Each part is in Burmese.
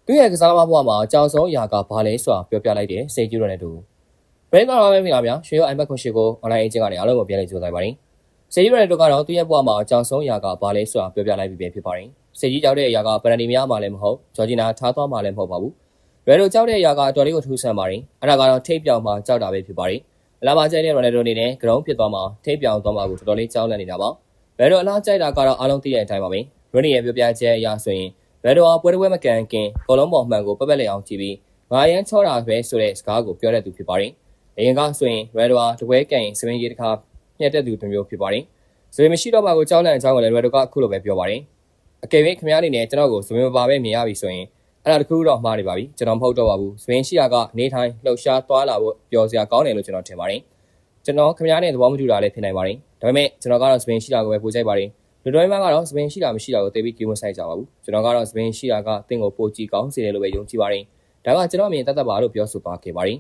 သူရဲ့ကစားသမားဘဝမှာအကြောင်းဆုံးအရာကဘာလဲဆိုတာပြောပြလိုက်တဲ့စိတ်ကြည့်ရတဲ့သူဘရင်းကတော့ပဲမိလာဗျာရွှေရောအိုင်ဘက်ခွန်ရှိကိုအွန်လိုင်းအချင်းကနေအားလုံးကိုပြန်လည်ကြိုးစားပါတယ်စိတ်ကြည့်ရတဲ့သူကတော့သူရဲ့ဘဝမှာအကြောင်းဆုံးအရာကဘာလဲဆိုတာပြောပြလိုက်ပြီးဖြစ်ပါတယ်စိတ်ကြီးကြောက်တဲ့အရာကပရန်ဒီများမှလည်းမဟုတ်ဂျော်ဂျီနာထားသွားမှလည်းမဟုတ်ပါဘူးရိုနယ်ဒိုကြောက်တဲ့အရာကအတော်လေးကိုထူးဆန်းပါတယ်အဲ့ဒါကတော့ထိပ်ပြောင်မှာကြောက်တာပဲဖြစ်ပါတယ်အလားပါကျတဲ့ရိုနယ်ဒိုအနေနဲ့ဂရုံးဖြစ်သွားမှာထိပ်ပြောင်သွားမှာကိုတော်တော်လေးကြောက်လန့်နေတာပါဘယ်လိုအလားကျတာကတော့အားလုံးသိတဲ့အတိုင်းပါပဲရိုနီရဲ့ပြောပြချက်အရဆိုရင်ဘယ်တော့ပွဲမကန်ခင်ဘောလုံးပေါ်မှန်ကိုပက်ပက်လက်အောင်ကြည့်ပြီးငါရမ်းချောတာပဲဆိုတဲ့စကားကိုပြောတဲ့သူဖြစ်ပါတယ်အရင်ကဆိုရင်ဘယ်တော့တပွဲကန်စပင်းကြီးတစ်ခါညှက်တဲ့သူတစ်မျိုးဖြစ်ပါတယ်ဆိုရင်မရှိတော့မှကိုကြောက်လန့်အကြောင်းကိုလည်းဘယ်တော့ကအခုလိုပဲပြောပါတယ်အကယ်၍ခင်ဗျားအနေနဲ့ကျွန်တော်ကိုစပင်းမပါပဲမြင်ရပြီဆိုရင်အဲ့ဒါတခုတော့မှားနေပါပြီကျွန်တော်မဟုတ်တော့ပါဘူးစပင်းရှိရာကနေထိုင်လှုပ်ရှားသွားလာဖို့ပျော်စရာကောင်းတယ်လို့ကျွန်တော်ထင်ပါတယ်ကျွန်တော်ခင်ဗျားနဲ့သဘောမတူတာလည်းဖြစ်နိုင်ပါတယ်ဒါပေမဲ့ကျွန်တော်ကတော့စပင်းရှိတာကိုပဲပို့ကြိုက်ပါတယ်လူတော်များကတော့စပင်းရှိတာမရှိတာကိုသိပြီးကြည့်မဆိုင်ကြပါဘူးကျွန်တော်ကတော့စပင်းရှိတာကတင့်ကိုပိုကြည့်ကောင်းစေတယ်လို့ပဲယုံကြည်ပါတယ်ဒါကကျွန်တော်အမြင်တတ်ပါလို့ပြောဆိုပါခဲ့ပါတယ်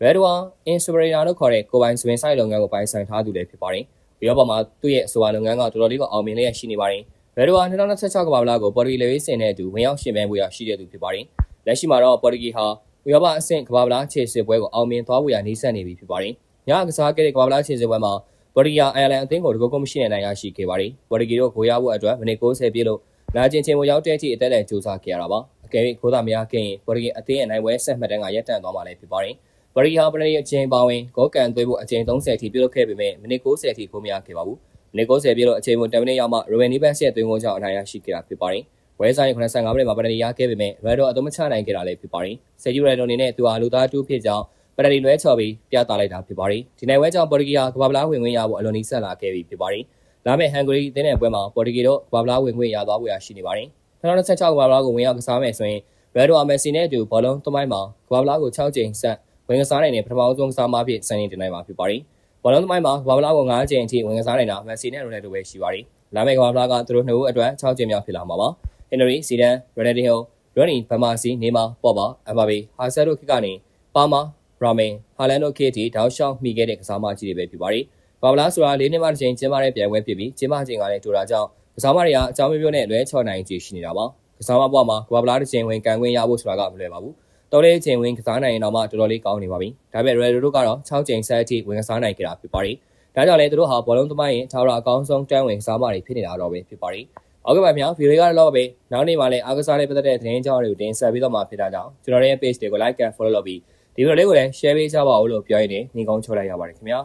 ဘယ်တော့အင်စပရီနာလို့ခေါ်တဲ့ကိုပိုင်စပင်းဆိုင်လုပ်ငန်းကိုပိုင်ဆိုင်ထားသူလည်းဖြစ်ပါတယ်ပြီးတော့မှာသူ့ရဲ့အဆိုပါလုပ်ငန်းကတော်တော်လေးကိုအောင်မြင်လျက်ရှိနေပါတယ်ဘယ်တော့2026ကမ္ဘာလားကိုပေါ်တူဂီလေဝေးစင်တဲ့သူဝင်ရောက်ရှင်ပန်းပွဲရရှိတဲ့သူဖြစ်ပါတယ်လက်ရှိမှာတော့ပေါ်တူဂီဟာဥရောပအဆင့်ကမ္ဘာလားခြေစစ်ပွဲကိုအောင်မြင်သွားဖို့ရနေဆက်နေပြီဖြစ်ပါတယ်ညကစားခဲ့တဲ့ကမ္ဘာလားခြေစစ်ပွဲမှာပေါ်တူဂီအိုင်ယာလန်အသင်းကိုတကုတ်မရှိနိုင်ရရှိခဲ့ပါတယ်ပေါ်တူဂီတို့ကိုရဖို့အတွက်မိနစ်60ပြည့်လို့လာချင်းချင်းကိုရောက်တဲ့အထိအသက်လည်းကြိုးစားခဲ့ရတာပါအကယ်၍ခိုးသားမရခင်ပေါ်တူဂီအသင်းရဲ့နိုင်ပွဲဆက်မှတ်တမ်းကရပ်တန့်သွားမှလည်းဖြစ်ပါတယ်ပေါ်တူဂီဟာပထမအချိန်ပါဝင်ဂိုးကန်သွင်းဖို့အချိန်30အထိပြုလုပ်ခဲ့ပေမဲ့မိနစ်60အထိကိုမရခဲ့ပါဘူးမိနစ်60ပြည့်လို့အချိန်10မိနစ်ရောက်မှရိုဘယ်နီဘတ်ရဲ့သွင်းကုန်ကြောင့်အနိုင်ရရှိခဲ့တာဖြစ်ပါတယ်ဝဲဆိုင်85မိနစ်မှာပထမရခဲ့ပေမဲ့ရိုဒိုအသုံးမချနိုင်ခဲ့တာလည်းဖြစ်ပါတယ်ဆယ်ဂျီရိုဒိုအနေနဲ့သူဟာလူသားတူဖြစ်ကြောင်းပထမလွဲချော်ပြီးပြသလိုက်တာဖြစ်ပါတယ်ဒီနိုင်ပွဲကြောင့်ပေါ်တူဂီဟာကမ္ဘာ့ဖလားဝင်ခွင့်ရဖို့အလွန်နီးစပ်လာခဲ့ပြီဖြစ်ပါတယ်လာမယ့်ဟန်ဂရီအသင်းရဲ့ပွဲမှာပေါ်တူဂီတို့ကမ္ဘာ့ဖလားဝင်ခွင့်ရသွားဖို့ရရှိနေပါတယ်2026ကမ္ဘာ့ဖလားကိုဝင်ရောက်ကစားမယ်ဆိုရင်ရိုဒိုအမက်ဆီနဲ့အတူဘောလုံးသမိုင်းမှာကမ္ဘာ့ဖလားကို6ကြိမ်ဆက်ဝင်ကစားနိုင်တဲ့ပထမဆုံးကစားမဖြစ်စံချိန်တင်နိုင်မှာဖြစ်ပါတယ်ဘောလုံးသမိုင်းမှာကမ္ဘာ့ဖလားကို9ကြိမ်အထိဝင်ကစားနိုင်တာမက်ဆီနဲ့ရိုနယ်ဒိုပဲရှိပါတယ်လာမယ့်ကမ္ဘာ့ဖလားကသူတို့နှစ်ဦးအတွက်6ကြိမ်မြောက်ဖြစ်လာမှာပါဟင်နရီစီဒန်ရိုနယ်ဒီဟိုရိုနီဘမာစီနေမာပေါ်ပါအမ်ဘာဘီဟာဆာတို့ခေတ်ကနေပါမာရာမင်ဟာလန်တို့ခေတ်တီတောက်လျှောက်မိခဲ့တဲ့ကစားမကြီးတွေပဲဖြစ်ပါတယ်။ဘာဗလာဆိုတာ၄နှစ်မှတစ်ချိန်ကျင်းပတဲ့ပြိုင်ပွဲဖြစ်ပြီးကျင်းပချိန်ကလည်းတူတာကြောင့်ကစားမတွေကအကြောင်းမျိုးနဲ့လွဲချော်နိုင်ကြရှိနေတာပါ။ကစားမဘဝမှာဘာဗလာတစ်ချိန်ဝင်ကန်ခွင့်ရဖို့ဆိုတာကမလွယ်ပါဘူး။တော်လေးချိန်ဝင်ကစားနိုင်ရင်တော့မှတော်တော်လေးကောင်းနေပါပြီ။ဒါပေမဲ့ရိုဒိုတို့ကတော့6ချိန်ဆက်အထိဝင်ကစားနိုင်ကြတာဖြစ်ပါတယ်။ဒါကြောင့်လည်းသူတို့ဟာဘောလုံးသမိုင်းရင်ထာဝရအကောင်းဆုံးတန်းဝင်ကစားမတွေဖြစ်နေတာတော့ပဲဖြစ်ပါတယ်။ဟုတ်ကဲ့ပါဗျာဗီဒီယိုကတော့ပဲနောက်နေ့မှလည်းအားကစားလေးပတ်သက်တဲ့သတင်းကြောင်းတွေကိုတင်ဆက်ပြီးတော့မှဖြစ်တာကြောင့်ကျွန်တော်ရဲ့ page တွေကို like and follow လုပ်ပြီးဒီဗီဒီယိုလေးကိုလည်း share ပေးကြပါဦးလို့ပြောရင်းနဲ့ညီကုန်းချုပ်လိုက်ရပါတယ်ခင်ဗျာ